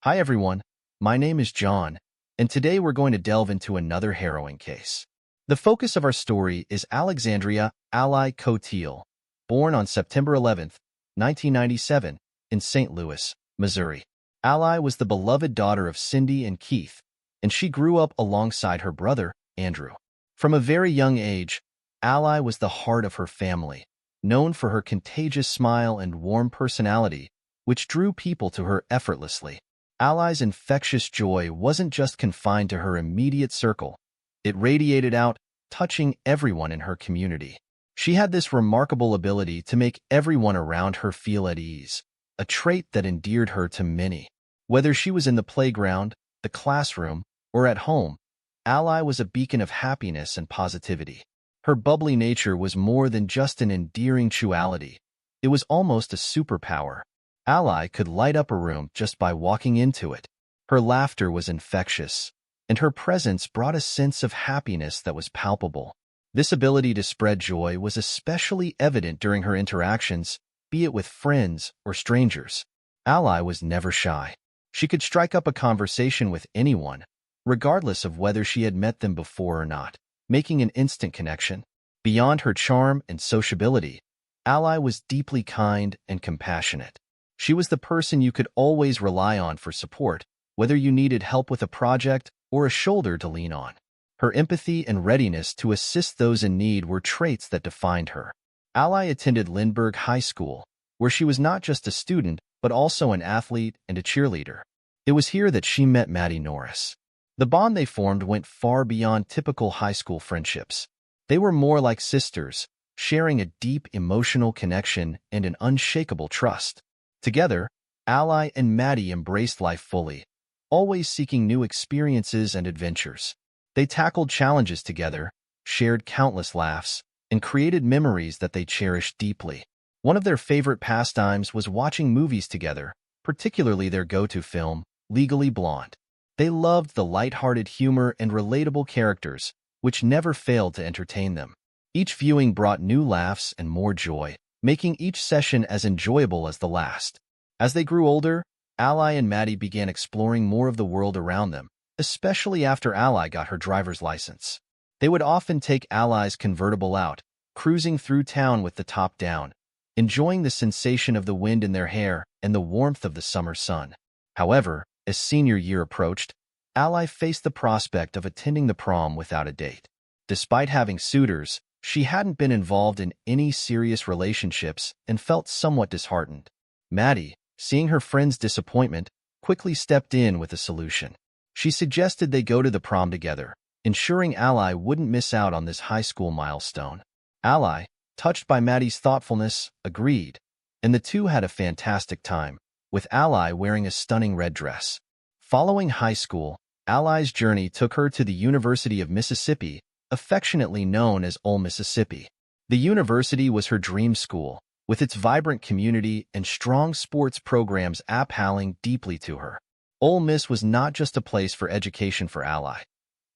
Hi everyone, my name is John, and today we're going to delve into another harrowing case. The focus of our story is Alexandria Ally Cotil, born on September 11, 1997, in St. Louis, Missouri. Ally was the beloved daughter of Cindy and Keith, and she grew up alongside her brother, Andrew. From a very young age, Ally was the heart of her family, known for her contagious smile and warm personality, which drew people to her effortlessly. Ally's infectious joy wasn't just confined to her immediate circle. It radiated out, touching everyone in her community. She had this remarkable ability to make everyone around her feel at ease, a trait that endeared her to many. Whether she was in the playground, the classroom, or at home, Ally was a beacon of happiness and positivity. Her bubbly nature was more than just an endearing duality. It was almost a superpower. Ally could light up a room just by walking into it. Her laughter was infectious, and her presence brought a sense of happiness that was palpable. This ability to spread joy was especially evident during her interactions, be it with friends or strangers. Ally was never shy. She could strike up a conversation with anyone, regardless of whether she had met them before or not, making an instant connection. Beyond her charm and sociability, Ally was deeply kind and compassionate. She was the person you could always rely on for support, whether you needed help with a project or a shoulder to lean on. Her empathy and readiness to assist those in need were traits that defined her. Ally attended Lindbergh High School, where she was not just a student, but also an athlete and a cheerleader. It was here that she met Maddie Norris. The bond they formed went far beyond typical high school friendships. They were more like sisters, sharing a deep emotional connection and an unshakable trust. Together, Ally and Maddie embraced life fully, always seeking new experiences and adventures. They tackled challenges together, shared countless laughs, and created memories that they cherished deeply. One of their favorite pastimes was watching movies together, particularly their go-to film, Legally Blonde. They loved the light-hearted humor and relatable characters, which never failed to entertain them. Each viewing brought new laughs and more joy, making each session as enjoyable as the last. As they grew older, Ally and Maddie began exploring more of the world around them, especially after Ally got her driver's license. They would often take Ally's convertible out, cruising through town with the top down, enjoying the sensation of the wind in their hair and the warmth of the summer sun. However, as senior year approached, Ally faced the prospect of attending the prom without a date. Despite having suitors, she hadn't been involved in any serious relationships and felt somewhat disheartened. Maddie, seeing her friend's disappointment, quickly stepped in with a solution. She suggested they go to the prom together, ensuring Ally wouldn't miss out on this high school milestone. Ally, touched by Maddie's thoughtfulness, agreed, and the two had a fantastic time, with Ally wearing a stunning red dress. Following high school, Ally's journey took her to the University of Mississippi, affectionately known as Ole Mississippi. The university was her dream school, with its vibrant community and strong sports programs appealing deeply to her. Ole Miss was not just a place for education for Ally.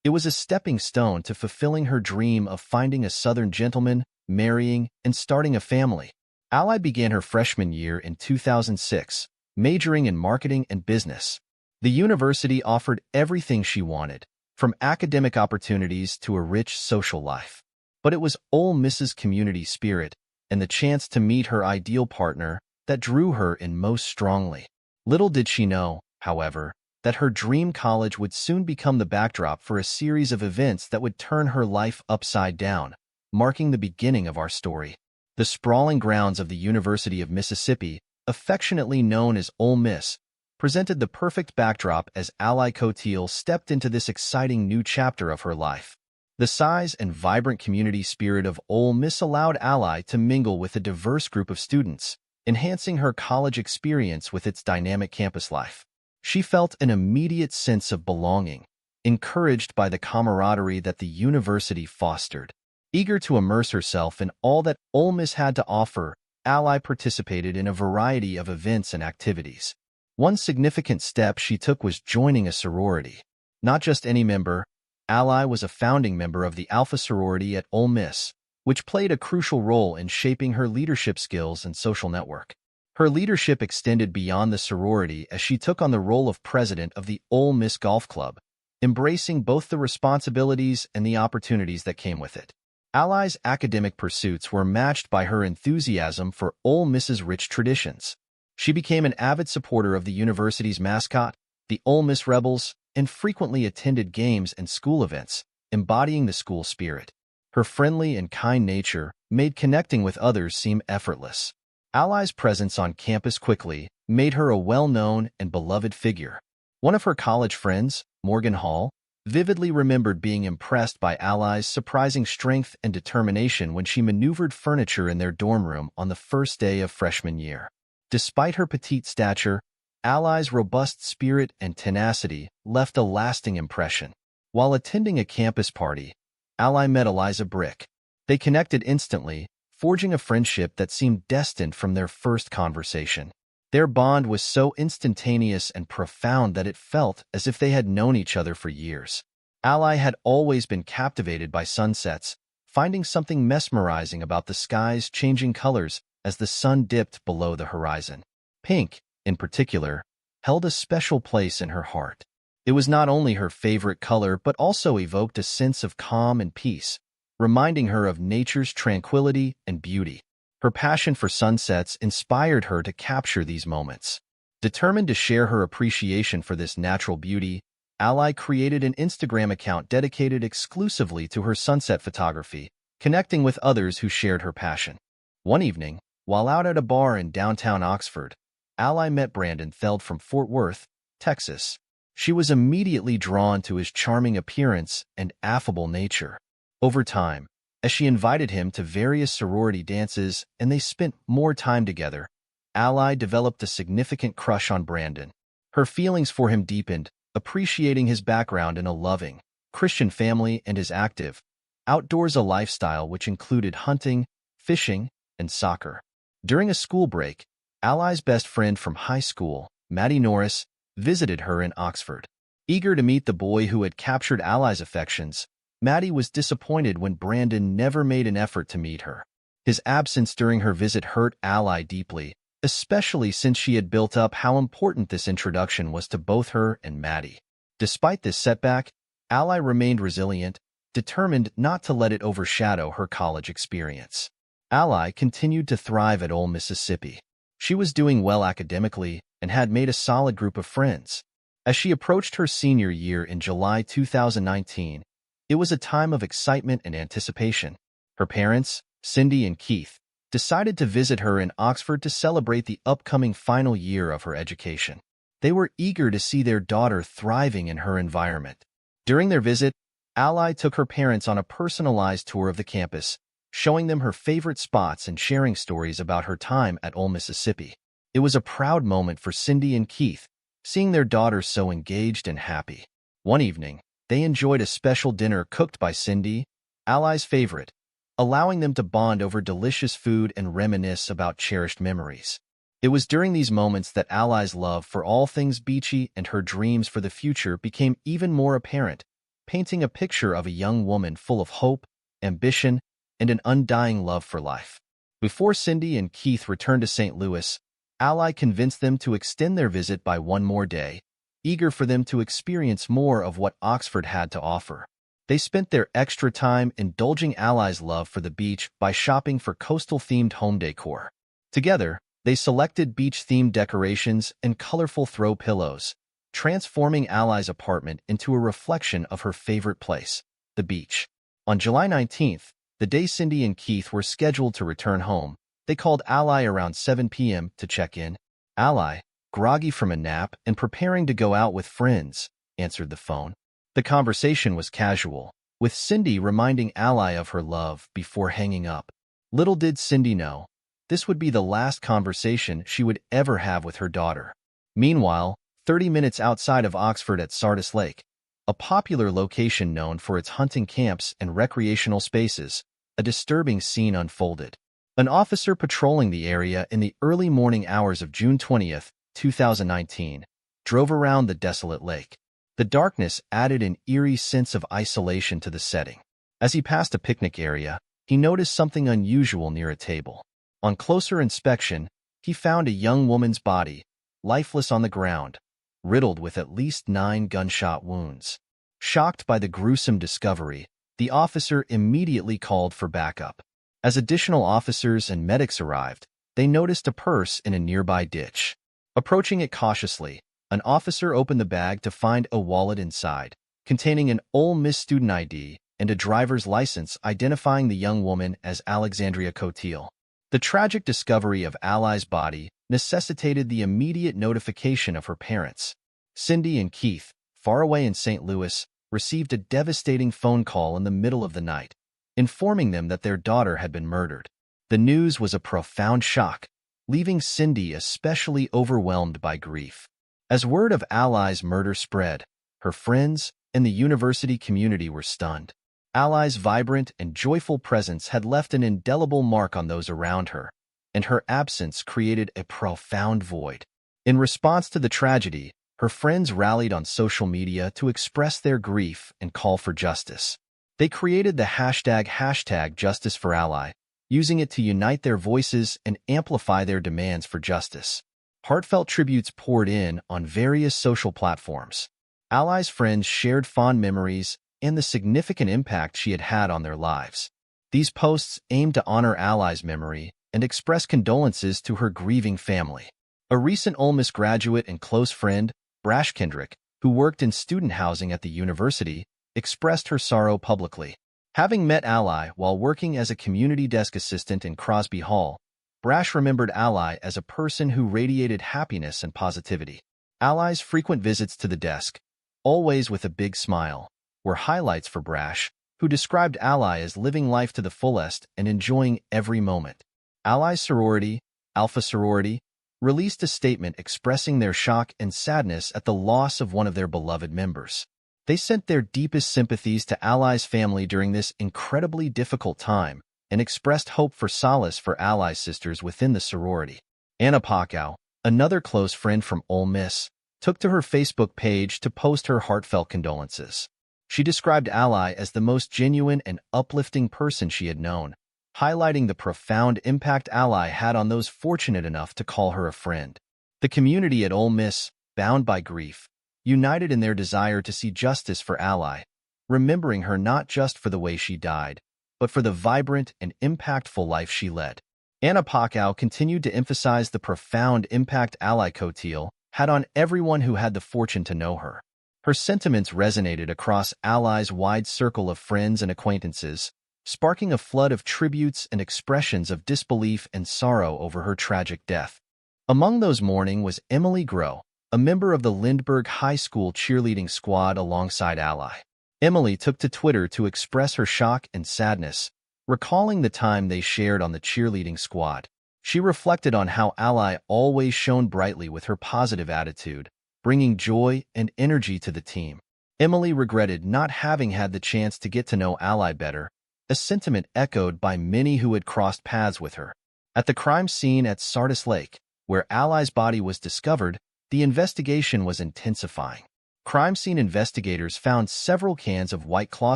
It was a stepping stone to fulfilling her dream of finding a Southern gentleman, marrying, and starting a family. Ally began her freshman year in 2006, majoring in marketing and business. The university offered everything she wanted, from academic opportunities to a rich social life. But it was Ole Miss's community spirit and the chance to meet her ideal partner that drew her in most strongly. Little did she know, however, that her dream college would soon become the backdrop for a series of events that would turn her life upside down, marking the beginning of our story. The sprawling grounds of the University of Mississippi, affectionately known as Ole Miss, presented the perfect backdrop as Ally Cotil stepped into this exciting new chapter of her life. The size and vibrant community spirit of Ole Miss allowed Ally to mingle with a diverse group of students, enhancing her college experience with its dynamic campus life. She felt an immediate sense of belonging, encouraged by the camaraderie that the university fostered. Eager to immerse herself in all that Ole Miss had to offer, Ally participated in a variety of events and activities. One significant step she took was joining a sorority. Not just any member, Ally was a founding member of the Alpha sorority at Ole Miss, which played a crucial role in shaping her leadership skills and social network. Her leadership extended beyond the sorority as she took on the role of president of the Ole Miss Golf Club, embracing both the responsibilities and the opportunities that came with it. Ally's academic pursuits were matched by her enthusiasm for Ole Miss's rich traditions. She became an avid supporter of the university's mascot, the Ole Miss Rebels, and frequently attended games and school events, embodying the school spirit. Her friendly and kind nature made connecting with others seem effortless. Ally's presence on campus quickly made her a well-known and beloved figure. One of her college friends, Morgan Hall, vividly remembered being impressed by Ally's surprising strength and determination when she maneuvered furniture in their dorm room on the first day of freshman year. Despite her petite stature, Ally's robust spirit and tenacity left a lasting impression. While attending a campus party, Ally met Eliza Brick. They connected instantly, forging a friendship that seemed destined from their first conversation. Their bond was so instantaneous and profound that it felt as if they had known each other for years. Ally had always been captivated by sunsets, finding something mesmerizing about the sky's changing colors as the sun dipped below the horizon. Pink, in particular, held a special place in her heart. It was not only her favorite color but also evoked a sense of calm and peace, reminding her of nature's tranquility and beauty. Her passion for sunsets inspired her to capture these moments. Determined to share her appreciation for this natural beauty, Ally created an Instagram account dedicated exclusively to her sunset photography, connecting with others who shared her passion. One evening, while out at a bar in downtown Oxford, Ally met Brandon Feld from Fort Worth, Texas. She was immediately drawn to his charming appearance and affable nature. Over time, as she invited him to various sorority dances and they spent more time together, Ally developed a significant crush on Brandon. Her feelings for him deepened, appreciating his background in a loving, Christian family and his active, outdoors lifestyle which included hunting, fishing, and soccer. During a school break, Ally's best friend from high school, Maddie Norris, visited her in Oxford. Eager to meet the boy who had captured Ally's affections, Maddie was disappointed when Brandon never made an effort to meet her. His absence during her visit hurt Ally deeply, especially since she had built up how important this introduction was to both her and Maddie. Despite this setback, Ally remained resilient, determined not to let it overshadow her college experience. Ally continued to thrive at Ole Mississippi. She was doing well academically and had made a solid group of friends. As she approached her senior year in July 2019, it was a time of excitement and anticipation. Her parents, Cindy and Keith, decided to visit her in Oxford to celebrate the upcoming final year of her education. They were eager to see their daughter thriving in her environment. During their visit, Ally took her parents on a personalized tour of the campus, showing them her favorite spots and sharing stories about her time at Ole Mississippi. It was a proud moment for Cindy and Keith, seeing their daughter so engaged and happy. One evening, they enjoyed a special dinner cooked by Cindy, Ally's favorite, allowing them to bond over delicious food and reminisce about cherished memories. It was during these moments that Ally's love for all things beachy and her dreams for the future became even more apparent, painting a picture of a young woman full of hope, ambition, and an undying love for life. Before Cindy and Keith returned to St. Louis, Ally convinced them to extend their visit by one more day, eager for them to experience more of what Oxford had to offer. They spent their extra time indulging Ally's love for the beach by shopping for coastal-themed home decor. Together, they selected beach-themed decorations and colorful throw pillows, transforming Ally's apartment into a reflection of her favorite place, the beach. On July 19th, the day Cindy and Keith were scheduled to return home, they called Ally around 7 p.m. to check in. Ally, groggy from a nap and preparing to go out with friends, answered the phone. The conversation was casual, with Cindy reminding Ally of her love before hanging up. Little did Cindy know, this would be the last conversation she would ever have with her daughter. Meanwhile, 30 minutes outside of Oxford at Sardis Lake, a popular location known for its hunting camps and recreational spaces, a disturbing scene unfolded. An officer patrolling the area in the early morning hours of June 20th, 2019, drove around the desolate lake. The darkness added an eerie sense of isolation to the setting. As he passed a picnic area, he noticed something unusual near a table. On closer inspection, he found a young woman's body, lifeless on the ground, riddled with at least 9 gunshot wounds. Shocked by the gruesome discovery, the officer immediately called for backup. As additional officers and medics arrived, they noticed a purse in a nearby ditch. Approaching it cautiously, an officer opened the bag to find a wallet inside, containing an Ole Miss student ID and a driver's license identifying the young woman as Alexandria Cotil. The tragic discovery of Ally's body necessitated the immediate notification of her parents. Cindy and Keith, far away in St. Louis, received a devastating phone call in the middle of the night, informing them that their daughter had been murdered. The news was a profound shock, leaving Cindy especially overwhelmed by grief. As word of Ally's murder spread, her friends and the university community were stunned. Ally's vibrant and joyful presence had left an indelible mark on those around her, and her absence created a profound void. In response to the tragedy, her friends rallied on social media to express their grief and call for justice. They created the hashtag Justice for Ally, using it to unite their voices and amplify their demands for justice. Heartfelt tributes poured in on various social platforms. Ally's friends shared fond memories and the significant impact she had had on their lives. These posts aimed to honor Ally's memory and express condolences to her grieving family. A recent Ole Miss graduate and close friend, Brash Kendrick, who worked in student housing at the university, expressed her sorrow publicly. Having met Ally while working as a community desk assistant in Crosby Hall, Brash remembered Ally as a person who radiated happiness and positivity. Ally's frequent visits to the desk, always with a big smile, were highlights for Brash, who described Ally as living life to the fullest and enjoying every moment. Ally's sorority, Alpha Sorority, released a statement expressing their shock and sadness at the loss of one of their beloved members. They sent their deepest sympathies to Ally's family during this incredibly difficult time and expressed hope for solace for Ally's sisters within the sorority. Anna Packow, another close friend from Ole Miss, took to her Facebook page to post her heartfelt condolences. She described Ally as the most genuine and uplifting person she had known, highlighting the profound impact Ally had on those fortunate enough to call her a friend. The community at Ole Miss, bound by grief, united in their desire to see justice for Ally, remembering her not just for the way she died, but for the vibrant and impactful life she led. Anna Packow continued to emphasize the profound impact Ally Cotil had on everyone who had the fortune to know her. Her sentiments resonated across Ally's wide circle of friends and acquaintances, sparking a flood of tributes and expressions of disbelief and sorrow over her tragic death. Among those mourning was Emily Groh, a member of the Lindbergh High School cheerleading squad alongside Ally. Emily took to Twitter to express her shock and sadness, recalling the time they shared on the cheerleading squad. She reflected on how Ally always shone brightly with her positive attitude, bringing joy and energy to the team. Emily regretted not having had the chance to get to know Ally better, a sentiment echoed by many who had crossed paths with her. At the crime scene at Sardis Lake, where Ally's body was discovered, the investigation was intensifying. Crime scene investigators found several cans of White Claw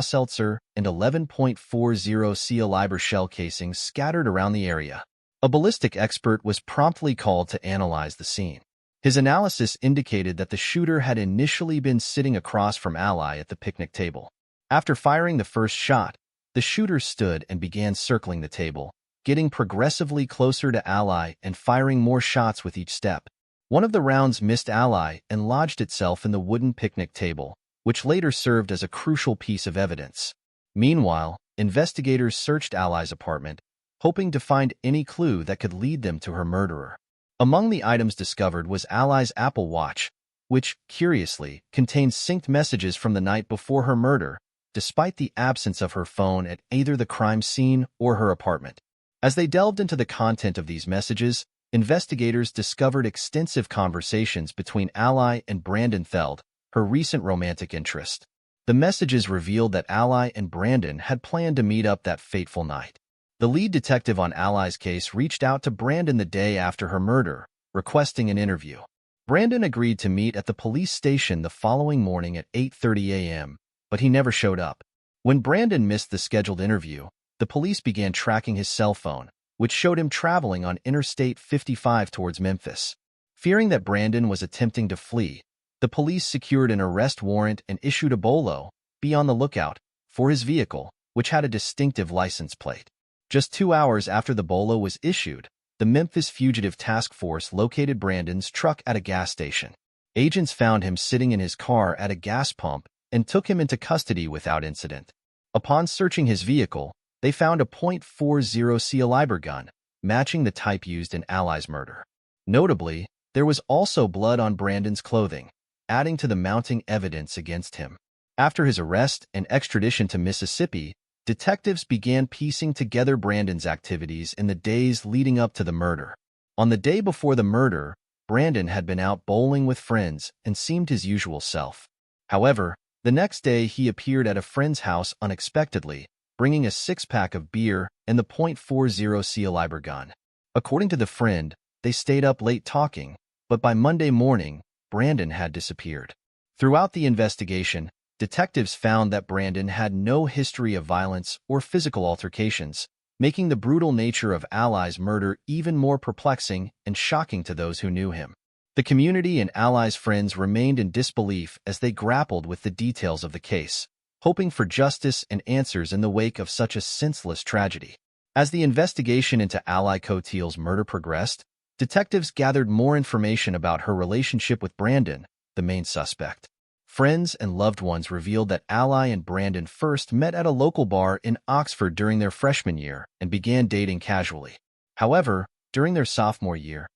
seltzer and 11.40 Seal Liber shell casings scattered around the area. A ballistic expert was promptly called to analyze the scene. His analysis indicated that the shooter had initially been sitting across from Ally at the picnic table. After firing the first shot, the shooter stood and began circling the table, getting progressively closer to Ally and firing more shots with each step. One of the rounds missed Ally and lodged itself in the wooden picnic table, which later served as a crucial piece of evidence. Meanwhile, investigators searched Ally's apartment, hoping to find any clue that could lead them to her murderer. Among the items discovered was Ally's Apple Watch, which, curiously, contained synced messages from the night before her murder, despite the absence of her phone at either the crime scene or her apartment. As they delved into the content of these messages, investigators discovered extensive conversations between Ally and Brandon Theld, her recent romantic interest. The messages revealed that Ally and Brandon had planned to meet up that fateful night. The lead detective on Ally's case reached out to Brandon the day after her murder, requesting an interview. Brandon agreed to meet at the police station the following morning at 8:30 a.m., but he never showed up. When Brandon missed the scheduled interview, the police began tracking his cell phone, which showed him traveling on Interstate 55 towards Memphis. Fearing that Brandon was attempting to flee, the police secured an arrest warrant and issued a bolo, "Be on the lookout," for his vehicle, which had a distinctive license plate. Just 2 hours after the bolo was issued, the Memphis Fugitive Task Force located Brandon's truck at a gas station. Agents found him sitting in his car at a gas pump and took him into custody without incident. Upon searching his vehicle, they found a .40 caliber gun, matching the type used in Ally's murder. Notably, there was also blood on Brandon's clothing, adding to the mounting evidence against him. After his arrest and extradition to Mississippi, detectives began piecing together Brandon's activities in the days leading up to the murder. On the day before the murder, Brandon had been out bowling with friends and seemed his usual self. However, the next day he appeared at a friend's house unexpectedly, bringing a six-pack of beer and the .40 caliber gun. According to the friend, they stayed up late talking, but by Monday morning, Brandon had disappeared. Throughout the investigation, detectives found that Brandon had no history of violence or physical altercations, making the brutal nature of Ally's murder even more perplexing and shocking to those who knew him. The community and Ally's friends remained in disbelief as they grappled with the details of the case, hoping for justice and answers in the wake of such a senseless tragedy. As the investigation into Ally Cotil's murder progressed, detectives gathered more information about her relationship with Brandon, the main suspect. Friends and loved ones revealed that Ally and Brandon first met at a local bar in Oxford during their freshman year and began dating casually. However, during their sophomore year,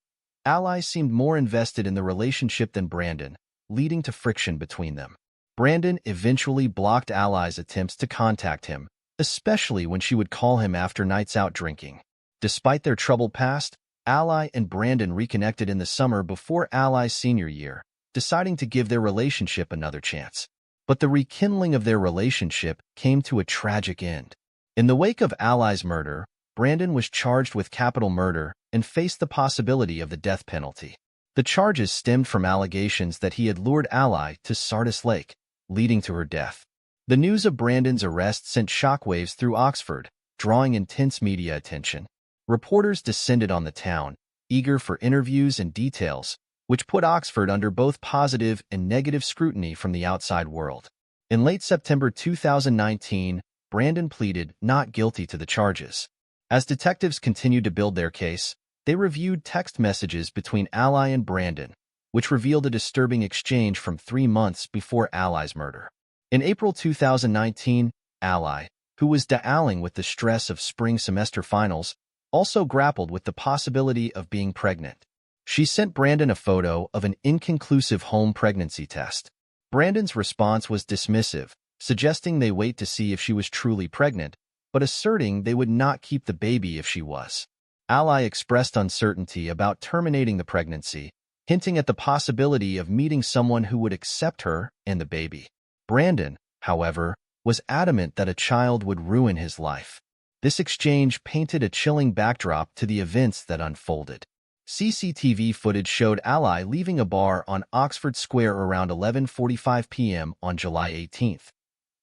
Ally seemed more invested in the relationship than Brandon, leading to friction between them. Brandon eventually blocked Ally's attempts to contact him, especially when she would call him after nights out drinking. Despite their troubled past, Ally and Brandon reconnected in the summer before Ally's senior year, deciding to give their relationship another chance. But the rekindling of their relationship came to a tragic end. In the wake of Ally's murder, Brandon was charged with capital murder and faced the possibility of the death penalty. The charges stemmed from allegations that he had lured Ally to Sardis Lake, leading to her death. The news of Brandon's arrest sent shockwaves through Oxford, drawing intense media attention. Reporters descended on the town, eager for interviews and details, which put Oxford under both positive and negative scrutiny from the outside world. In late September 2019, Brandon pleaded not guilty to the charges. As detectives continued to build their case, they reviewed text messages between Ally and Brandon, which revealed a disturbing exchange from 3 months before Ally's murder. In April 2019, Ally, who was dealing with the stress of spring semester finals, also grappled with the possibility of being pregnant. She sent Brandon a photo of an inconclusive home pregnancy test. Brandon's response was dismissive, suggesting they wait to see if she was truly pregnant, but asserting they would not keep the baby if she was. Ally expressed uncertainty about terminating the pregnancy, hinting at the possibility of meeting someone who would accept her and the baby. Brandon, however, was adamant that a child would ruin his life. This exchange painted a chilling backdrop to the events that unfolded. CCTV footage showed Ally leaving a bar on Oxford Square around 11:45 p.m. on July 18th.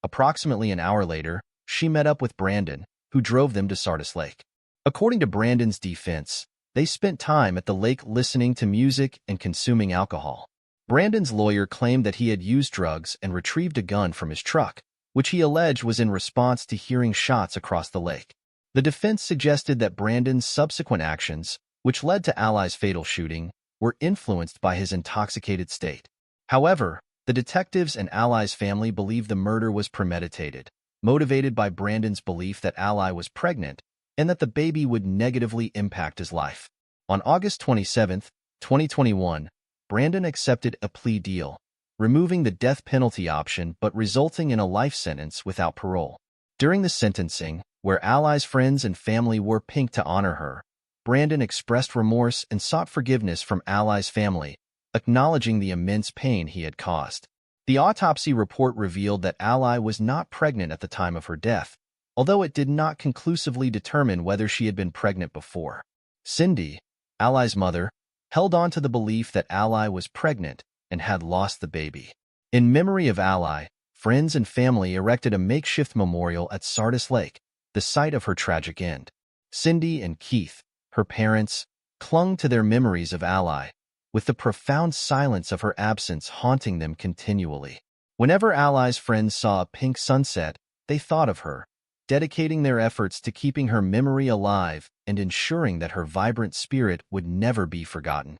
Approximately an hour later, she met up with Brandon, who drove them to Sardis Lake. According to Brandon's defense, they spent time at the lake listening to music and consuming alcohol. Brandon's lawyer claimed that he had used drugs and retrieved a gun from his truck, which he alleged was in response to hearing shots across the lake. The defense suggested that Brandon's subsequent actions, which led to Ally's fatal shooting, were influenced by his intoxicated state. However, the detectives and Ally's family believed the murder was premeditated, motivated by Brandon's belief that Ally was pregnant and that the baby would negatively impact his life. On August 27, 2021, Brandon accepted a plea deal, removing the death penalty option but resulting in a life sentence without parole. During the sentencing, where Ally's friends and family wore pink to honor her, Brandon expressed remorse and sought forgiveness from Ally's family, acknowledging the immense pain he had caused. The autopsy report revealed that Ally was not pregnant at the time of her death, although it did not conclusively determine whether she had been pregnant before. Cindy, Ally's mother, held on to the belief that Ally was pregnant and had lost the baby. In memory of Ally, friends and family erected a makeshift memorial at Sardis Lake, the site of her tragic end. Cindy and Keith, her parents, clung to their memories of Ally, with the profound silence of her absence haunting them continually. Whenever Ally's friends saw a pink sunset, they thought of her, dedicating their efforts to keeping her memory alive and ensuring that her vibrant spirit would never be forgotten.